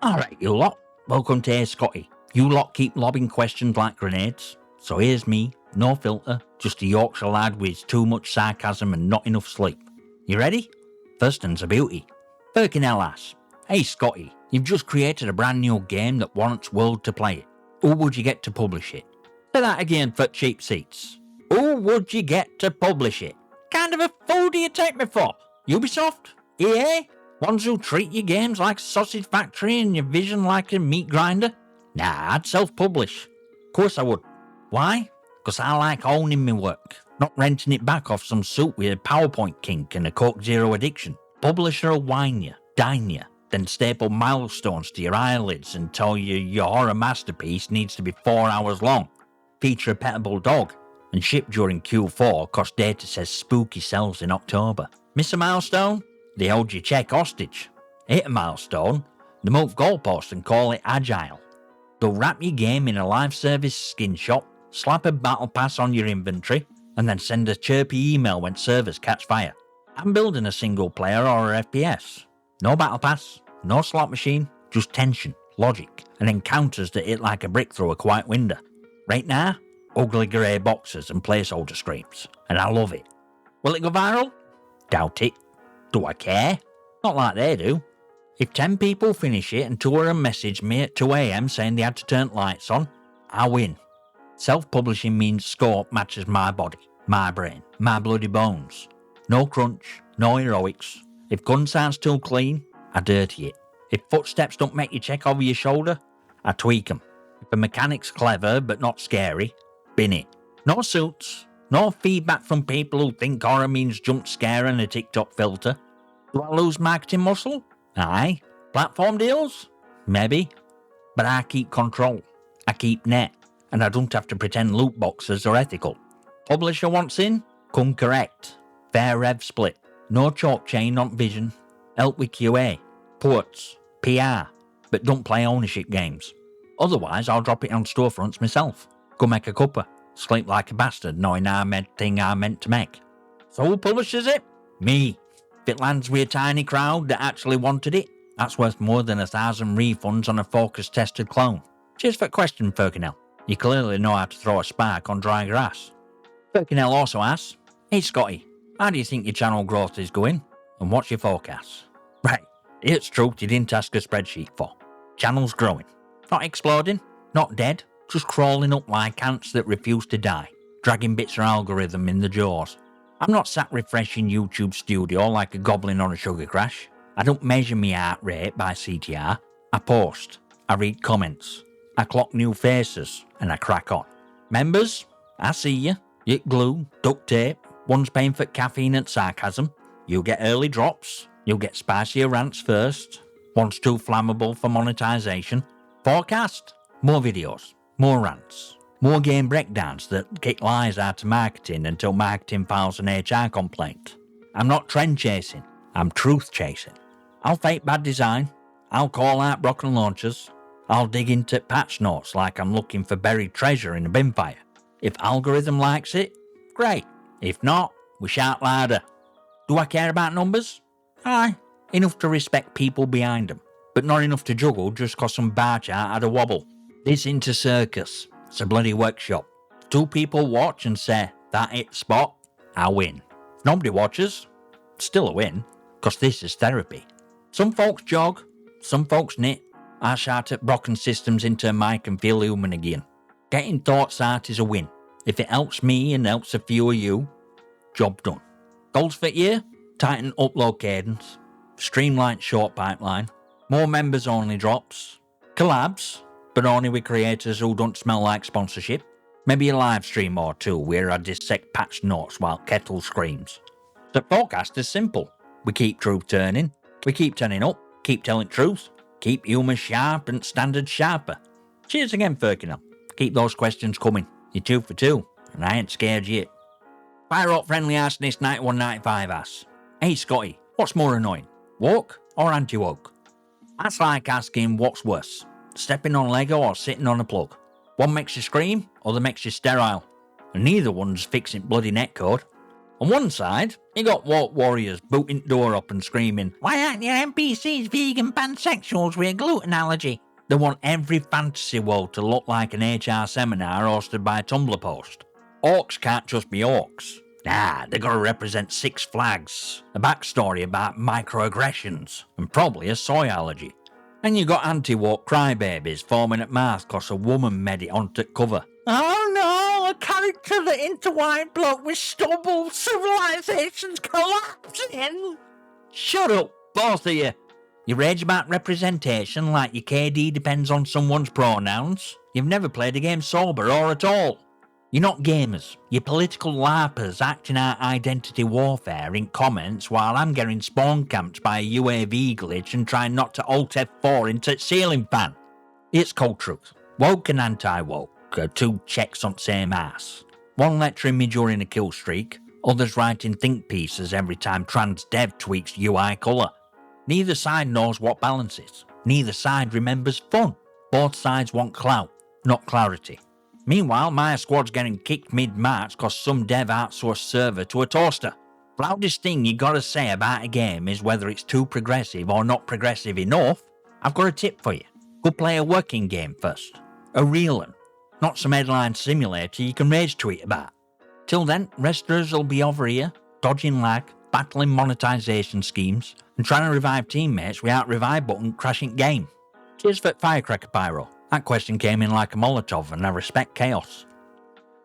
Alright, you lot. Welcome to Hey Scotty. You lot keep lobbing questions like grenades. So here's me, no filter, just a Yorkshire lad with too much sarcasm and not enough sleep. You ready? First one's a beauty. Birkinell asks, Hey Scotty, you've just created a brand new game that warrants world to play it. Who would you get to publish it? Say that again for cheap seats. Who would you get to publish it? Kind of a fool do you take me for? Ubisoft? EA? Ones who treat your games like a sausage factory and your vision like a meat grinder? Nah, I'd self-publish. Of course I would. Why? Because I like owning my work, not renting it back off some suit with a PowerPoint kink and a Coke Zero addiction. Publisher will wine you, dine you, then staple milestones to your eyelids and tell you your horror masterpiece needs to be 4 hours long, feature a petable dog, and ship during Q4 cause data says spooky sells in October. Miss a milestone? They hold your check hostage. Hit a milestone, they move goalposts and call it agile. They'll wrap your game in a live service skin shop, slap a battle pass on your inventory, and then send a chirpy email when servers catch fire. I'm building a single player or a FPS. No battle pass, no slot machine, just tension, logic, and encounters that hit like a brick through a quiet window. Right now, ugly grey boxes and placeholder screams, and I love it. Will it go viral? Doubt it. Do I care? Not like they do. If 10 people finish it and 2 of them message me at 2 AM saying they had to turn lights on, I win. Self-publishing means scope matches my body, my brain, my bloody bones. No crunch, no heroics. If gun sounds too clean, I dirty it. If footsteps don't make you check over your shoulder, I tweak them. If a mechanic's clever but not scary, bin it. No suits, no feedback from people who think horror means jump scare and a TikTok filter. Do I lose marketing muscle? Aye. Platform deals? Maybe. But I keep control. I keep net. And I don't have to pretend loot boxes are ethical. Publisher wants in? Come correct. Fair rev split. No chalk chain on vision. Help with QA. Ports. PR. But don't play ownership games. Otherwise I'll drop it on storefronts myself. Go make a cuppa. Sleep like a bastard knowing I made thing I meant to make. So who publishes it? Me. If it lands with a tiny crowd that actually wanted it, that's worth more than 1,000 refunds on a focus-tested clone. Cheers for the question, Birkinell. You clearly know how to throw a spark on dry grass. Birkinell also asks, Hey Scotty, how do you think your channel growth is going? And what's your forecast? Right, it's truth you didn't ask a spreadsheet for. Channel's growing. Not exploding, not dead, just crawling up like ants that refuse to die, dragging bits of algorithm in the jaws. I'm not sat refreshing YouTube Studio like a goblin on a sugar crash. I don't measure my heart rate by CTR. I post, I read comments, I clock new faces, and I crack on. Members, I see you. You glue, duct tape, one's paying for caffeine and sarcasm. You'll get early drops, you'll get spicier rants first. One's too flammable for monetization. Forecast, more videos. More rants. More game breakdowns that kick lies out of marketing until marketing files an HR complaint. I'm not trend chasing, I'm truth chasing. I'll fake bad design. I'll call out broken launchers. I'll dig into patch notes like I'm looking for buried treasure in a bin fire. If algorithm likes it, great. If not, we shout louder. Do I care about numbers? Aye, enough to respect people behind them, but not enough to juggle just cause some bar chart had a wobble. This into circus. It's a bloody workshop. If 2 people watch and say, that hit the spot, I win. If nobody watches, it's still a win, cause this is therapy. Some folks jog, some folks knit. I shout at broken systems into a mic and feel human again. Getting thoughts out is a win. If it helps me and helps a few of you, job done. Goals for year? Tighten upload cadence. Streamline short pipeline. More members only drops. Collabs, but only with creators who don't smell like sponsorship. Maybe a live stream or 2 where I dissect patch notes while kettle screams. The forecast is simple. We keep truth turning. We keep turning up. Keep telling truth. Keep humour sharp and standards sharper. Cheers again, Birkinell. Keep those questions coming. You're 2 for 2, and I ain't scared yet. Fire up friendly arsonist 9195 asks, Hey Scotty, what's more annoying? Woke or anti-woke? That's like asking what's worse. Stepping on Lego or sitting on a plug. One makes you scream, other makes you sterile. And neither one's fixing bloody netcode. On one side, you got woke warriors booting the door up and screaming, "Why aren't your NPCs vegan pansexuals with a gluten allergy?" They want every fantasy world to look like an HR seminar hosted by a Tumblr post. Orcs can't just be orcs. Nah, they gotta represent Six Flags, a backstory about microaggressions, and probably a soy allergy. And you got anti-woke crybabies forming at mouth cause a woman made it onto cover. "Oh no, a character that intertwined bloke with stubble, civilization's collapsing." Shut up, both of you. You rage about representation like your KD depends on someone's pronouns. You've never played a game sober or at all. You're not gamers. You're political LARPers acting out identity warfare in comments while I'm getting spawn camped by a UAV glitch and trying not to Alt F4 into the ceiling fan. It's cold truth. Woke and anti-woke are two checks on the same ass. One lecturing me during a kill streak, others writing think pieces every time trans dev tweaks UI colour. Neither side knows what balance is. Neither side remembers fun. Both sides want clout, not clarity. Meanwhile, my squad's getting kicked mid-match cause some dev outsourced server to a toaster. Loudest thing you gotta say about a game is whether it's too progressive or not progressive enough. I've got a tip for you. Go play a working game first. A real one. Not some headline simulator you can rage tweet about. Till then, rest of us will be over here, dodging lag, battling monetization schemes, and trying to revive teammates without revive button crashing game. Cheers for Firecracker Pyro. That question came in like a Molotov and I respect chaos.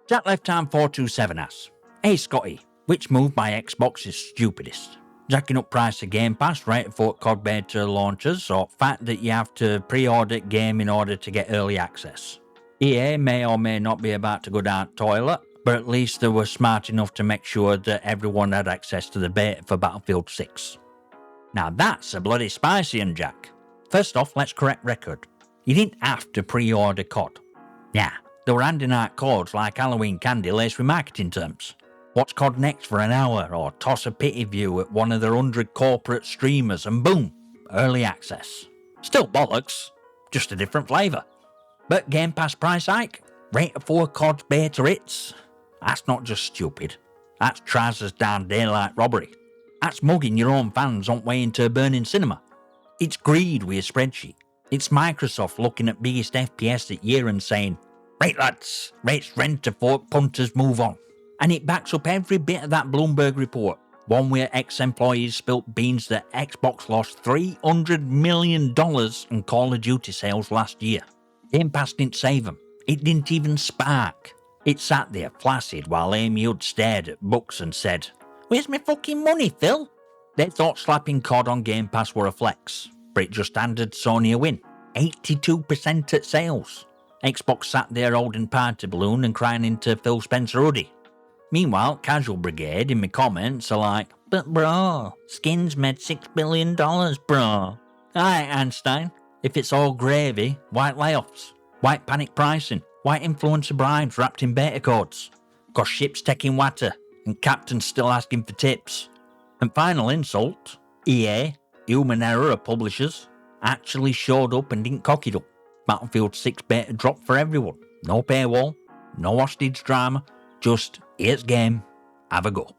Jack Left Hand 427 asks, "Hey Scotty, which move by Xbox is stupidest? Jacking up price of GamePass right before COD beta launches, or fact that you have to pre-order game in order to get early access? EA may or may not be about to go down the toilet, but at least they were smart enough to make sure that everyone had access to the beta for Battlefield 6. Now that's a bloody spicy one, Jack. First off, let's correct record. You didn't have to pre-order COD. Yeah, they were handing out codes like Halloween candy laced with marketing terms. Watch COD next for an hour, or toss a pity view at one of their 100 corporate streamers and boom, early access. Still bollocks, just a different flavour. But Game Pass price hike, right before COD beta hits. That's not just stupid. That's trousers down daylight robbery. That's mugging your own fans on way into a burning cinema. It's greed with a spreadsheet. It's Microsoft looking at biggest FPS that year and saying, "Right lads, rates rent to fork punters move on." And it backs up every bit of that Bloomberg report. One where ex-employees spilt beans that Xbox lost $300 million in Call of Duty sales last year. Game Pass didn't save them. It didn't even spark. It sat there flaccid while Amy Hood stared at books and said, "Where's my fucking money, Phil?" They thought slapping COD on Game Pass were a flex, but it just handed Sony a win. 82% at sales. Xbox sat there holding party balloon and crying into Phil Spencer hoodie. Meanwhile, Casual Brigade in my comments are like, "But bro, skins made $6 billion, bro." Alright, Einstein, if it's all gravy, white layoffs, white panic pricing, white influencer bribes wrapped in beta codes, cause ships taking water and captains still asking for tips. And final insult, EA, human error of publishers, actually showed up and didn't cock it up. Battlefield 6 beta dropped for everyone. No paywall, no hostage drama, just here's game, have a go.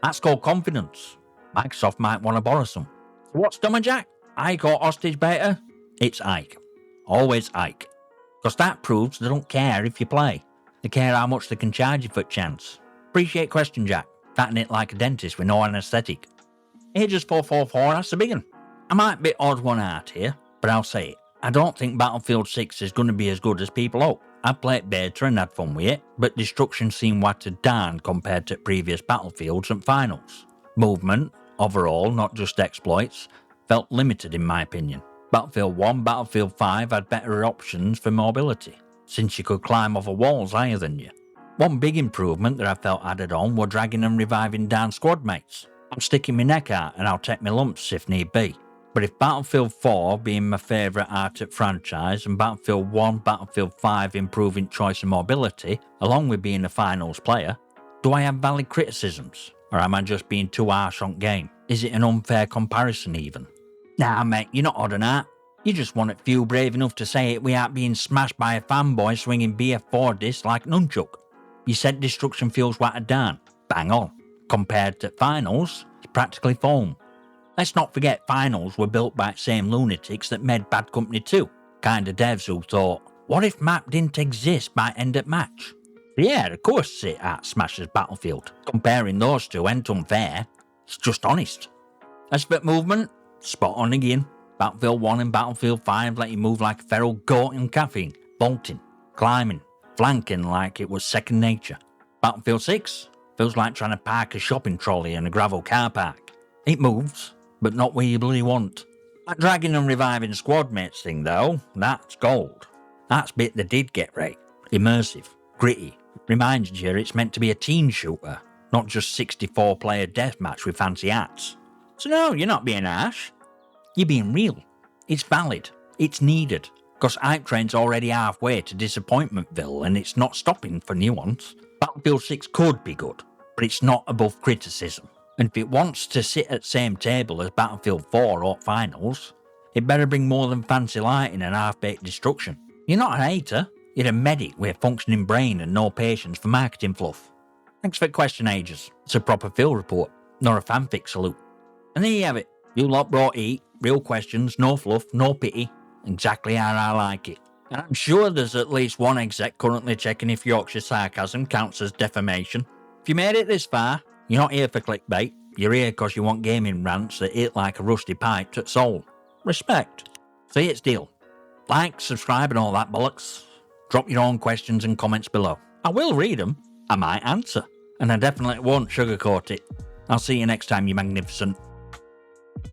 That's called confidence. Microsoft might want to borrow some. So what's dumber, Jack? Ike or hostage beta? It's Ike. Always Ike. Because that proves they don't care if you play. They care how much they can charge you for a chance. Appreciate question, Jack. Fatting it like a dentist with no anaesthetic. Ages 444, that's a big one. I might be odd one out here, but I'll say it. I don't think Battlefield 6 is going to be as good as people hope. I played beta and had fun with it, but destruction seemed watered down compared to previous Battlefields and finals. Movement, overall, not just exploits, felt limited in my opinion. Battlefield 1, Battlefield 5 had better options for mobility, since you could climb over walls higher than you. One big improvement that I felt added on were dragging and reviving down squad mates. I'm sticking my neck out and I'll take my lumps if need be. But if Battlefield 4 being my favourite out at franchise and Battlefield 1, Battlefield 5 improving choice and mobility, along with being a finals player, do I have valid criticisms? Or am I just being too harsh on game? Is it an unfair comparison even? Nah mate, you're not odd and out. You just want a few brave enough to say it without being smashed by a fanboy swinging BF4 discs like Nunchuk. You said destruction feels watered down. Bang on. compared to finals, it's practically foam. Let's not forget finals were built by the same lunatics that made Bad Company 2, kind of devs who thought, what if map didn't exist by end of match? Yeah, of course it smashes Battlefield. Comparing those two ain't unfair, it's just honest. As for movement, spot on again. Battlefield 1 and Battlefield 5 let you move like a feral goat in caffeine, bolting, climbing, flanking like it was second nature. Battlefield 6 feels like trying to park a shopping trolley in a gravel car park. It moves, but not where you bloody want. That dragging and reviving squad mates thing though, that's gold. That's bit they did get right. Immersive, gritty, reminds you it's meant to be a teen shooter, not just 64-player deathmatch with fancy hats. So no, you're not being harsh. You're being real. It's valid. It's needed. Because hype train's already halfway to Disappointmentville and it's not stopping for nuance. Battlefield 6 could be good, but it's not above criticism. And if it wants to sit at the same table as Battlefield 4 or finals, it better bring more than fancy lighting and half-baked destruction. You're not a hater. You're a medic with a functioning brain and no patience for marketing fluff. Thanks for the question, Ages. It's a proper field report, not a fanfic salute. And there you have it. You lot brought heat, real questions, no fluff, no pity. Exactly how I like it. And I'm sure there's at least one exec currently checking if Yorkshire sarcasm counts as defamation. If you made it this far, you're not here for clickbait. You're here because you want gaming rants that hit like a rusty pipe to the soul. Respect. See, it's deal. Like, subscribe and all that bollocks. Drop your own questions and comments below. I will read them. I might answer. And I definitely won't sugarcoat it. I'll see you next time, you magnificent.